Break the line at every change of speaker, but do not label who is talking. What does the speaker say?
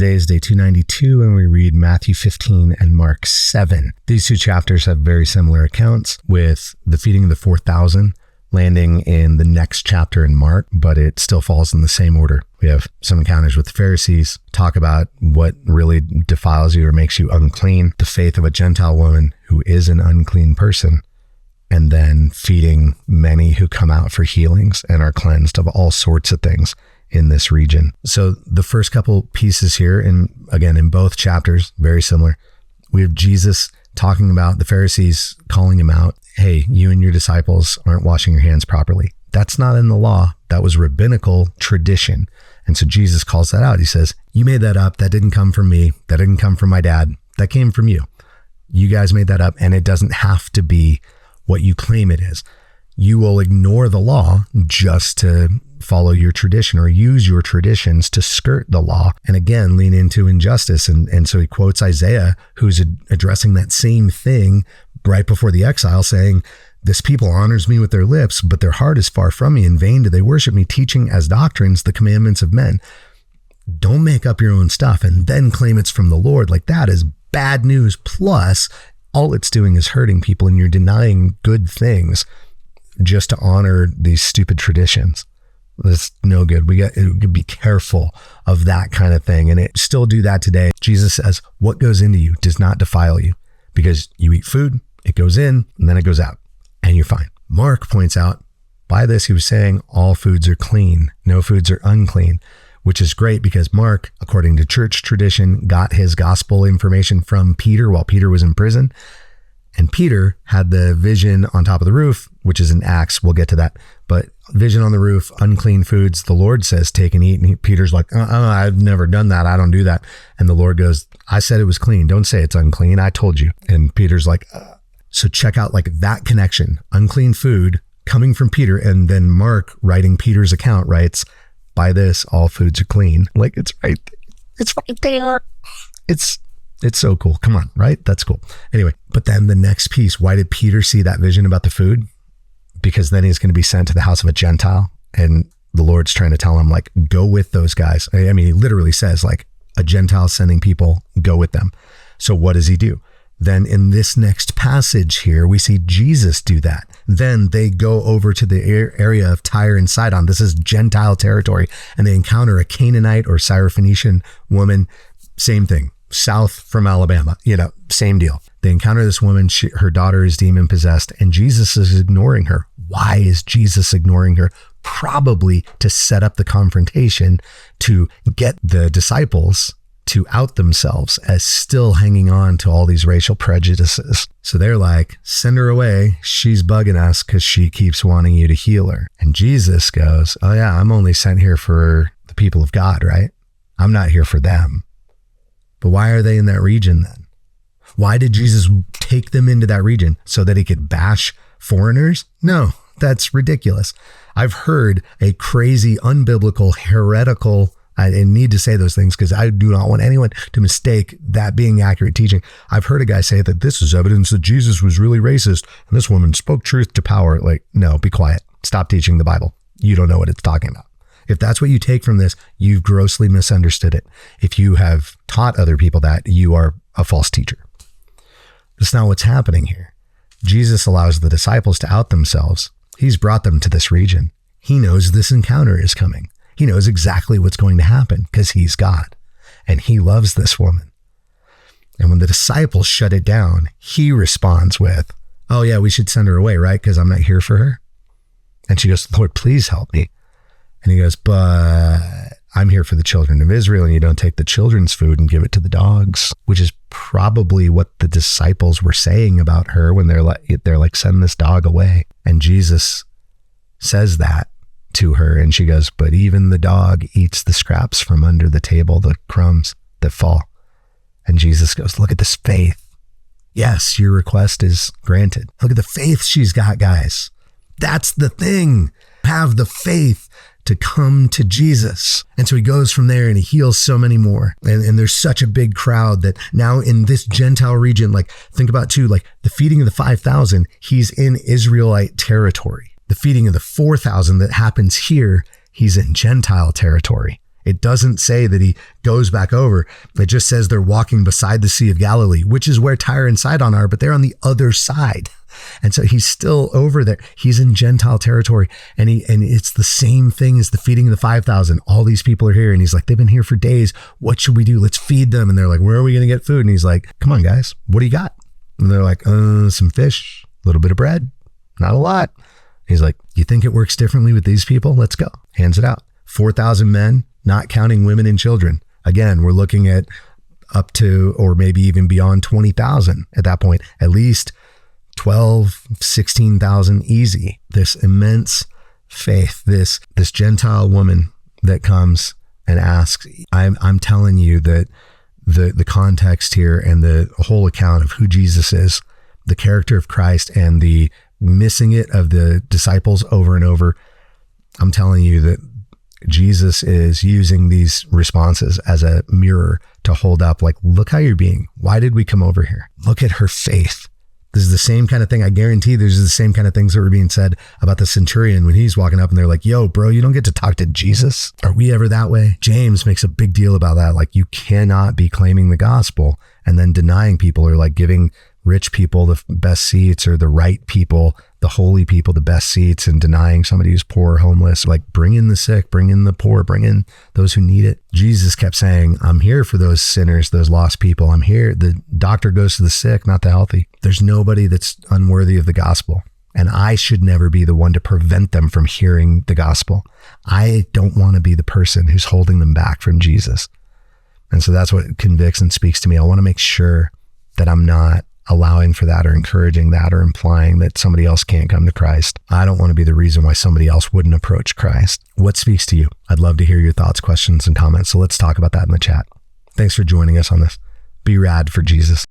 Today is day 292, and we read Matthew 15 and Mark 7. These two chapters have very similar accounts, with the feeding of the 4,000 landing in the next chapter in Mark, but it still falls in the same order. We have some encounters with the Pharisees, talk about what really defiles you or makes you unclean, the faith of a Gentile woman who is an unclean person, and then feeding many who come out for healings and are cleansed of all sorts of things in this region. So the first couple pieces here, and again, in both chapters, very similar. We have Jesus talking about the Pharisees calling him out. Hey, you and your disciples aren't washing your hands properly. That's not in the law. That was rabbinical tradition. And so Jesus calls that out. He says, you made that up. That didn't come from me. That didn't come from my dad. That came from you. You guys made that up, and it doesn't have to be what you claim it is. You will ignore the law just to follow your tradition or use your traditions to skirt the law and again lean into injustice. And so he quotes Isaiah, who's addressing that same thing right before the exile, saying, this people honors me with their lips, but their heart is far from me. In vain do they worship me, teaching as doctrines the commandments of men. Don't make up your own stuff and then claim it's from the Lord. Like, that is bad news. Plus, all it's doing is hurting people, and you're denying good things just to honor these stupid traditions. That's no good. We got to be careful of that kind of thing. And it still do that today. Jesus says, what goes into you does not defile you, because you eat food, it goes in, and then it goes out, and you're fine. Mark points out, by this, he was saying all foods are clean, no foods are unclean, which is great because Mark, according to church tradition, got his gospel information from Peter while Peter was in prison. And Peter had the vision on top of the roof, which is in Acts. We'll get to that. But vision on the roof, unclean foods, the Lord says, take and eat. And Peter's like, I've never done that. I don't do that. And the Lord goes, I said it was clean. Don't say it's unclean. I told you. And Peter's like, So check out like that connection, unclean food coming from Peter. And then Mark, writing Peter's account, writes, by this, all foods are clean. Like, it's right there. It's so cool. Come on, right? That's cool. Anyway, but then the next piece, why did Peter see that vision about the food? Because then he's going to be sent to the house of a Gentile, and the Lord's trying to tell him, like, go with those guys. I mean, he literally says, like, a Gentile sending people, go with them. So what does he do? Then in this next passage here, we see Jesus do that. Then they go over to the area of Tyre and Sidon. This is Gentile territory, and they encounter a Canaanite or Syrophoenician woman. Same thing. South from Alabama, same deal. They encounter this woman, her daughter is demon possessed, and Jesus is ignoring her. Why is Jesus ignoring her? Probably to set up the confrontation to get the disciples to out themselves as still hanging on to all these racial prejudices. So they're like, send her away. She's bugging us because she keeps wanting you to heal her. And Jesus goes, oh yeah, I'm only sent here for the people of God, right? I'm not here for them. But why are they in that region then? Why did Jesus take them into that region? So that he could bash foreigners? No, that's ridiculous. I've heard a crazy, unbiblical, heretical, I need to say those things because I do not want anyone to mistake that being accurate teaching. I've heard a guy say that this is evidence that Jesus was really racist and this woman spoke truth to power. Like, no, be quiet. Stop teaching the Bible. You don't know what it's talking about. If that's what you take from this, you've grossly misunderstood it. If you have taught other people that, you are a false teacher. That's not what's happening here. Jesus allows the disciples to out themselves. He's brought them to this region. He knows this encounter is coming. He knows exactly what's going to happen because he's God, and he loves this woman. And when the disciples shut it down, he responds with, oh yeah, we should send her away, right? Because I'm not here for her. And she goes, Lord, please help me. And he goes, but I'm here for the children of Israel, and you don't take the children's food and give it to the dogs, which is probably what the disciples were saying about her when they're like, send this dog away. And Jesus says that to her, and she goes, but even the dog eats the scraps from under the table, the crumbs that fall. And Jesus goes, look at this faith. Yes, your request is granted. Look at the faith she's got, guys. That's the thing. Have the faith to come to Jesus. And so he goes from there and he heals so many more. And there's such a big crowd that now in this Gentile region, like think about too, like the feeding of the 5,000, he's in Israelite territory. The feeding of the 4,000 that happens here, he's in Gentile territory. It doesn't say that he goes back over. It just says they're walking beside the Sea of Galilee, which is where Tyre and Sidon are, but they're on the other side. And so he's still over there. He's in Gentile territory, and it's the same thing as the feeding of the 5,000. All these people are here, and he's like, they've been here for days. What should we do? Let's feed them. And they're like, where are we going to get food? And he's like, come on, guys, what do you got? And they're like, some fish, a little bit of bread, not a lot. He's like, you think it works differently with these people? Let's go. Hands it out. 4,000 men, not counting women and children. Again, we're looking at up to, or maybe even beyond 20,000 at that point, at least 12, 16,000 easy. This immense faith, this Gentile woman that comes and asks, I'm telling you that the context here and the whole account of who Jesus is, the character of Christ, and the missing it of the disciples over and over, I'm telling you that Jesus is using these responses as a mirror to hold up, like, look how you're being. Why did we come over here? Look at her faith. This is the same kind of thing. I guarantee there's the same kind of things that were being said about the centurion when he's walking up and they're like, yo, bro, you don't get to talk to Jesus. Are we ever that way? James makes a big deal about that. Like, you cannot be claiming the gospel and then denying people, or like giving rich people the best seats, or the right people, the holy people, the best seats, and denying somebody who's poor or homeless. Like, bring in the sick, bring in the poor, bring in those who need it. Jesus kept saying, I'm here for those sinners, those lost people. I'm here. The doctor goes to the sick, not the healthy. There's nobody that's unworthy of the gospel. And I should never be the one to prevent them from hearing the gospel. I don't want to be the person who's holding them back from Jesus. And so that's what convicts and speaks to me. I want to make sure that I'm not allowing for that, or encouraging that, or implying that somebody else can't come to Christ. I don't want to be the reason why somebody else wouldn't approach Christ. What speaks to you? I'd love to hear your thoughts, questions, and comments. So let's talk about that in the chat. Thanks for joining us on this. Be rad for Jesus.